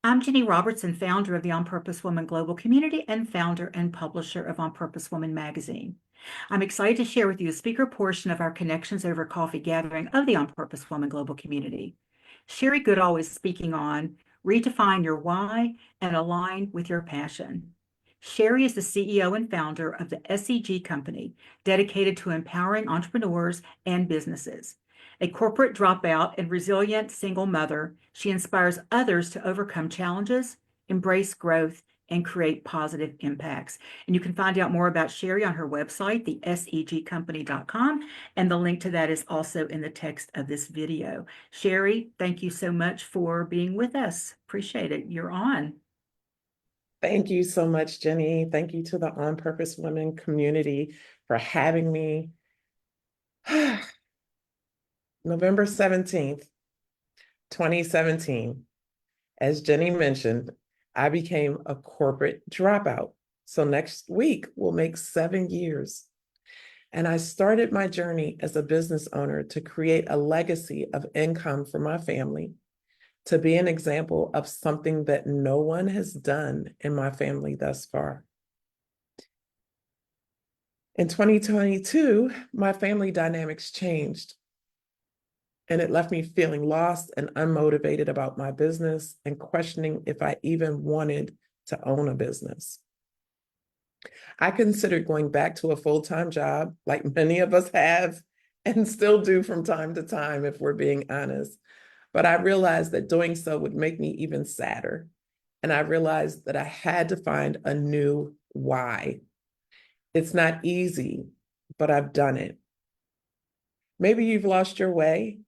I'm Jenny Robertson, founder of the On Purpose Woman Global Community and founder and publisher of On Purpose Woman magazine. I'm excited to share with you a speaker portion of our Connections Over Coffee gathering of the On Purpose Woman Global Community. Sherri Goodall is speaking on Redefine Your Why and Align with Your Passion. Sherri is the CEO and founder of the SEG Company, dedicated to empowering entrepreneurs and businesses. A corporate dropout and resilient single mother, she inspires others to overcome challenges, embrace growth, and create positive impacts. And you can find out more about Sherri on her website, the segcompany.com, and the link to that is also in the text of this video. Sherri, thank you so much for being with us. Appreciate it. You're on. Thank you so much, Jenny. Thank you to the On Purpose Women community for having me. November 17th, 2017, as Jenny mentioned, I became a corporate dropout. So next week will make 7 years. And I started my journey as a business owner to create a legacy of income for my family, to be an example of something that no one has done in my family thus far. In 2022, my family dynamics changed, and it left me feeling lost and unmotivated about my business and questioning if I even wanted to own a business. I considered going back to a full-time job, like many of us have and still do from time to time, if we're being honest. But I realized that doing so would make me even sadder. And I realized that I had to find a new why. It's not easy, but I've done it. Maybe you've lost your way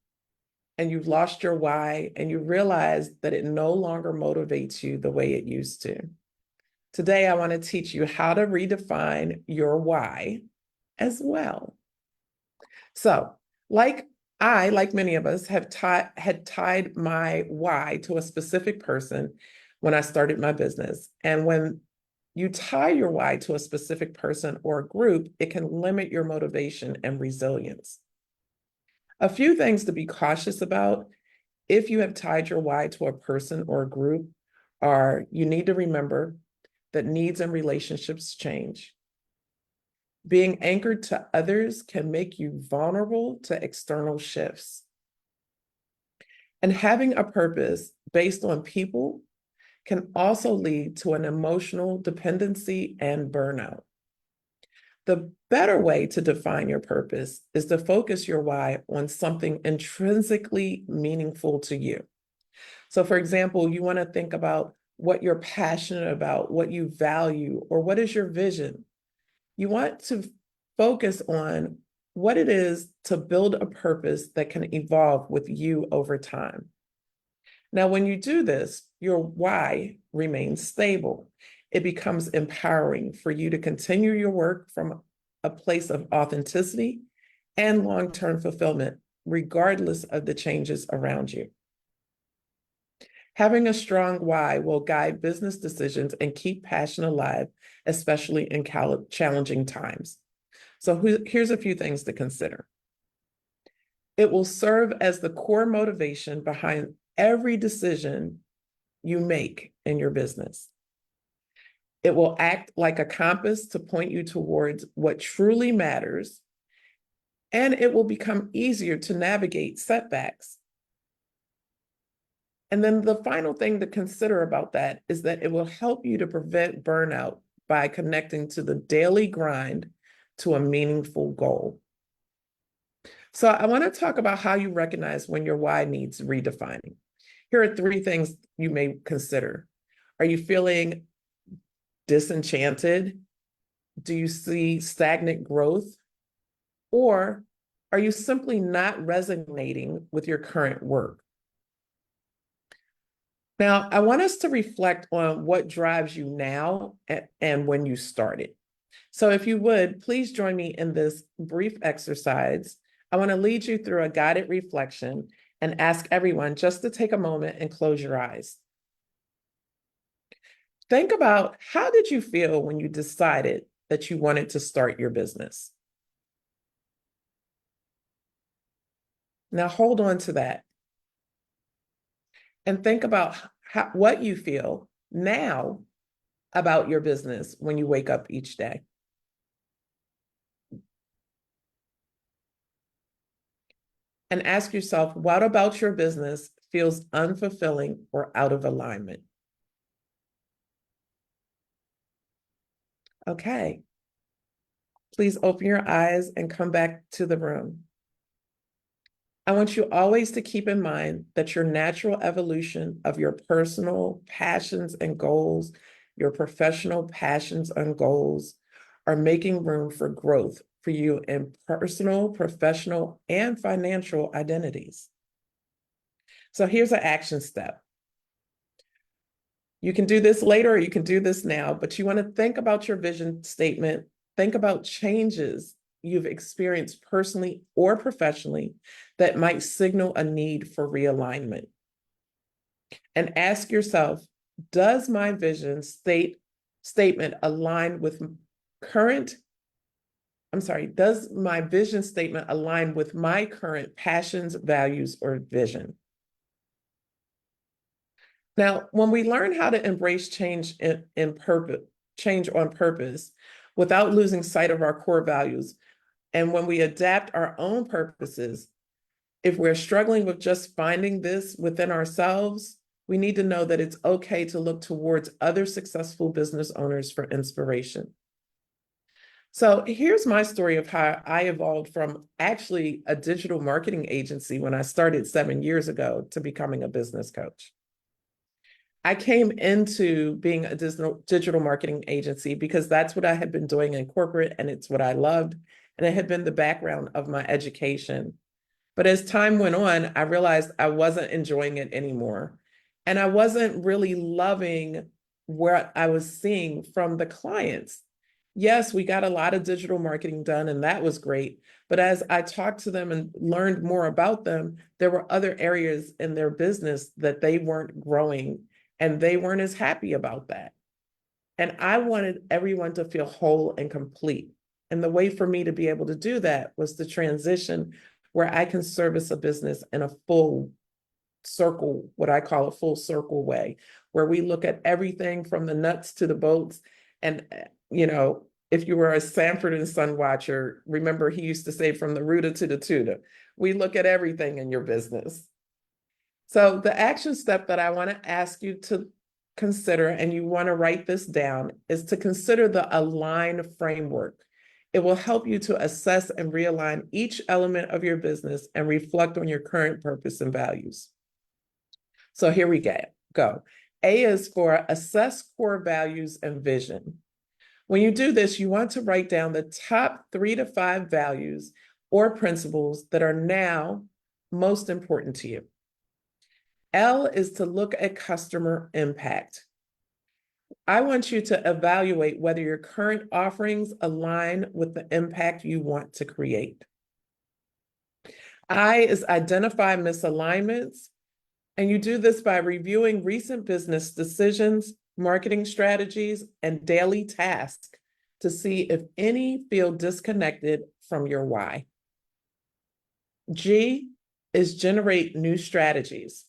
and you've lost your why, and you realize that it no longer motivates you the way it used to. Today, I want to teach you how to redefine your why as well. So, like many of us, had tied my why to a specific person when I started my business. And when you tie your why to a specific person or a group, it can limit your motivation and resilience. A few things to be cautious about if you have tied your why to a person or a group are you need to remember that needs and relationships change. Being anchored to others can make you vulnerable to external shifts. And having a purpose based on people can also lead to an emotional dependency and burnout. The better way to define your purpose is to focus your why on something intrinsically meaningful to you. So, for example, you want to think about what you're passionate about, what you value, or what is your vision. You want to focus on what it is to build a purpose that can evolve with you over time. Now, when you do this, your why remains stable. It becomes empowering for you to continue your work from a place of authenticity and long-term fulfillment, regardless of the changes around you. Having a strong why will guide business decisions and keep passion alive, especially in challenging times. So here's a few things to consider. It will serve as the core motivation behind every decision you make in your business. It will act like a compass to point you towards what truly matters, and it will become easier to navigate setbacks. And then the final thing to consider about that is that it will help you to prevent burnout by connecting to the daily grind to a meaningful goal. So I want to talk about how you recognize when your why needs redefining. Here are 3 things you may consider. Are you feeling disenchanted? Do you see stagnant growth? Or are you simply not resonating with your current work? Now, I want us to reflect on what drives you now and when you started. So if you would, please join me in this brief exercise. I want to lead you through a guided reflection and ask everyone just to take a moment and close your eyes. Think about, how did you feel when you decided that you wanted to start your business? Now hold on to that. And think about what you feel now about your business when you wake up each day. And ask yourself, what about your business feels unfulfilling or out of alignment? Okay. Please open your eyes and come back to the room. I want you always to keep in mind that your natural evolution of your personal passions and goals, your professional passions and goals, are making room for growth for you in personal, professional, and financial identities. So here's an action step. You can do this later or you can do this now, but you want to think about your vision statement, think about changes you've experienced personally or professionally that might signal a need for realignment. And ask yourself, does my vision statement align with does my vision statement align with my current passions, values, or vision? Now, when we learn how to embrace change change on purpose, without losing sight of our core values, and when we adapt our own purposes, if we're struggling with just finding this within ourselves, we need to know that it's okay to look towards other successful business owners for inspiration. So here's my story of how I evolved from actually a digital marketing agency when I started 7 years ago to becoming a business coach. I came into being a digital marketing agency because that's what I had been doing in corporate and it's what I loved. And it had been the background of my education. But as time went on, I realized I wasn't enjoying it anymore. And I wasn't really loving what I was seeing from the clients. Yes, we got a lot of digital marketing done, and that was great. But as I talked to them and learned more about them, there were other areas in their business that they weren't growing, and they weren't as happy about that. And I wanted everyone to feel whole and complete. And the way for me to be able to do that was to transition where I can service a business in a full circle, what I call a full circle way, where we look at everything from the nuts to the bolts. And, if you were a Sanford and Son watcher, remember he used to say from the rooter to the tutor, we look at everything in your business. So the action step that I want to ask you to consider, and you want to write this down, is to consider the align framework. It will help you to assess and realign each element of your business and reflect on your current purpose and values. So here we go. A is for assess core values and vision. When you do this, you want to write down the top 3 to 5 values or principles that are now most important to you. L is to look at customer impact. I want you to evaluate whether your current offerings align with the impact you want to create. I is identify misalignments, and you do this by reviewing recent business decisions, marketing strategies, and daily tasks to see if any feel disconnected from your why. G is generate new strategies.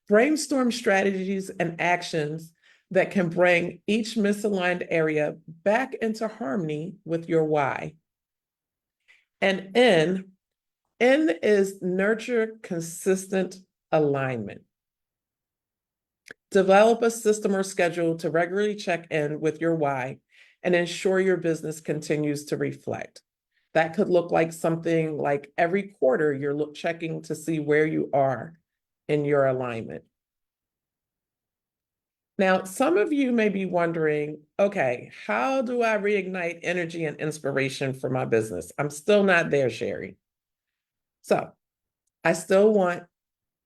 Brainstorm strategies and actions that can bring each misaligned area back into harmony with your why. And N is nurture consistent alignment. Develop a system or schedule to regularly check in with your why and ensure your business continues to reflect. That could look like something like every quarter you're checking to see where you are in your alignment. Now, some of you may be wondering, okay, how do I reignite energy and inspiration for my business? I'm still not there, Sherri. So I still want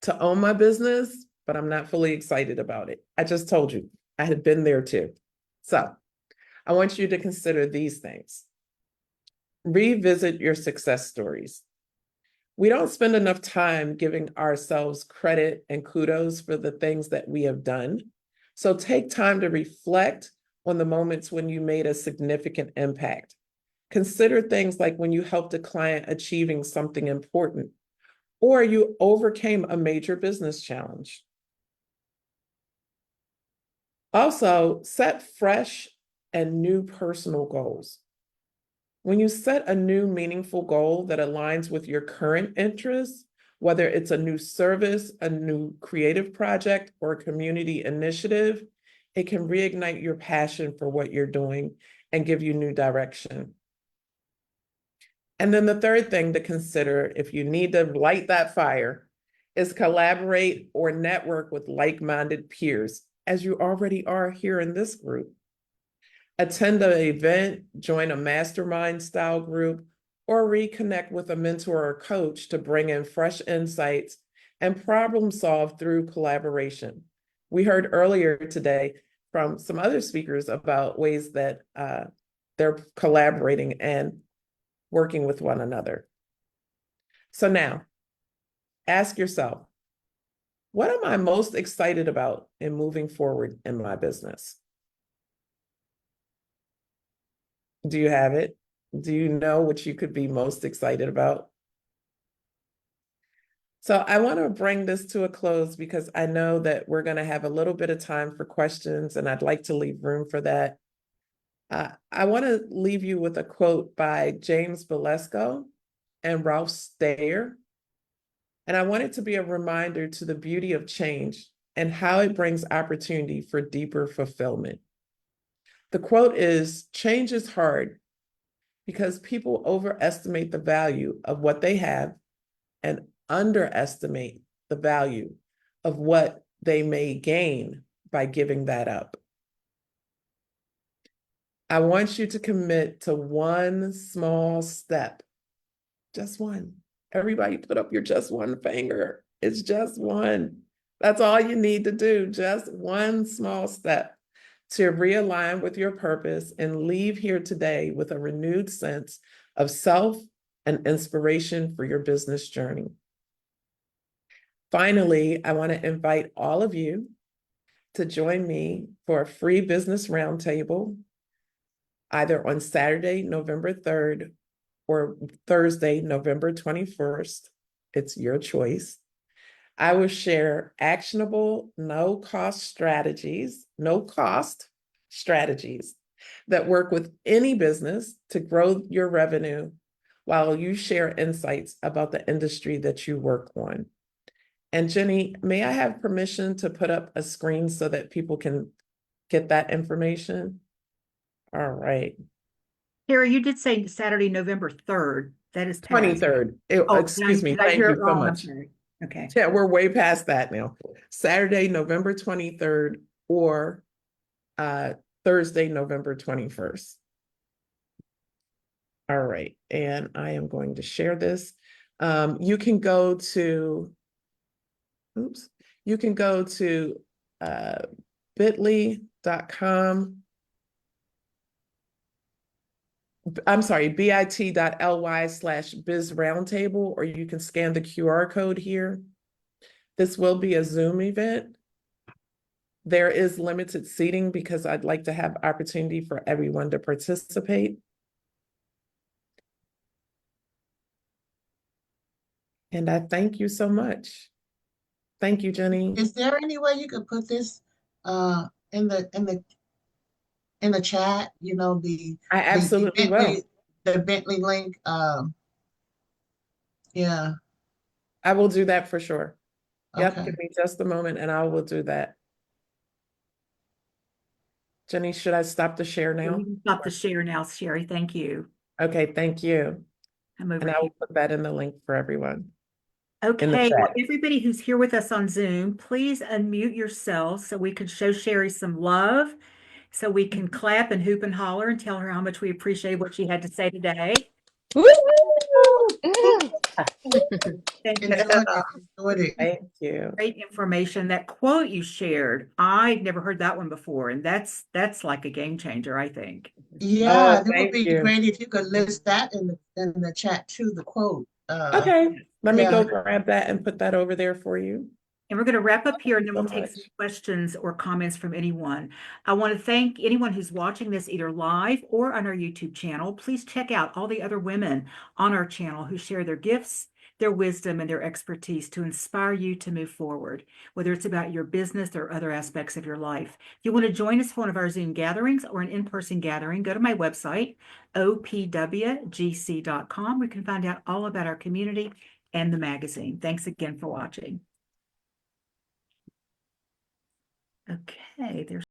to own my business, but I'm not fully excited about it. I just told you I had been there too. So I want you to consider these things. Revisit your success stories. We don't spend enough time giving ourselves credit and kudos for the things that we have done. So take time to reflect on the moments when you made a significant impact. Consider things like when you helped a client achieving something important, or you overcame a major business challenge. Also, set fresh and new personal goals. When you set a new meaningful goal that aligns with your current interests, whether it's a new service, a new creative project, or a community initiative, it can reignite your passion for what you're doing and give you new direction. And then the third thing to consider if you need to light that fire is collaborate or network with like-minded peers, as you already are here in this group. Attend an event, join a mastermind style group, or reconnect with a mentor or coach to bring in fresh insights and problem solve through collaboration. We heard earlier today from some other speakers about ways that they're collaborating and working with one another. So now, ask yourself, what am I most excited about in moving forward in my business? Do you have it? Do you know what you could be most excited about? So I want to bring this to a close because I know that we're going to have a little bit of time for questions, and I'd like to leave room for that. I want to leave you with a quote by James Valesco and Ralph Steyer. And I want it to be a reminder to the beauty of change and how it brings opportunity for deeper fulfillment. The quote is, "Change is hard because people overestimate the value of what they have and underestimate the value of what they may gain by giving that up." I want you to commit to one small step, just one. Everybody put up your just one finger. It's just one. That's all you need to do, just one small step to realign with your purpose and leave here today with a renewed sense of self and inspiration for your business journey. Finally, I want to invite all of you to join me for a free business roundtable, either on Saturday, November 3rd, or Thursday, November 21st. It's your choice. I will share actionable, no-cost strategies that work with any business to grow your revenue while you share insights about the industry that you work on. And Jenny, may I have permission to put up a screen so that people can get that information? All right. Sherri, you did say Saturday, November 3rd. That is past. 23rd. Oh, Excuse me. did I Thank hear you it so wrong? I'm much. sorry. Okay. Yeah, we're way past that now. Saturday, November 23rd, or Thursday, November 21st. All right. And I am going to share this. You can go to, you can go to bit.ly.com. I'm sorry, bit.ly/biz roundtable, or you can scan the QR code here. This will be a Zoom event. There is limited seating because I'd like to have opportunity for everyone to participate. And I thank you so much. Thank you, Jenny. Is there any way you could put this in the chat? You know, I absolutely will. The Bentley link. Yeah. I will do that for sure. Yep, Okay. give me just a moment and I will do that. Jenny, should I stop the share now? You can stop the share now, Sherri. Thank you. Okay, thank you. I'm over And I here. will put that in the link for everyone. Okay, well, everybody who's here with us on Zoom, please unmute yourselves so we can show Sherri some love, so we can clap and hoop and holler and tell her how much we appreciate what she had to say today. Thank you. Enjoyed it. Thank you. Great information. That quote you shared, I'd never heard that one before, and that's like a game changer, I think. Yeah, Oh, it would be you. great if you could list that in the chat too, the quote. Okay, let me yeah. go grab that and put that over there for you. And we're going to wrap up here, and then we'll so take some questions or comments from anyone. I want to thank anyone who's watching this either live or on our YouTube channel. Please check out all the other women on our channel who share their gifts, their wisdom and their expertise to inspire you to move forward, whether it's about your business or other aspects of your life. If you want to join us for one of our Zoom gatherings or an in-person gathering, go to my website, opwgc.com. We can find out all about our community and the magazine. Thanks again for watching. Okay, there's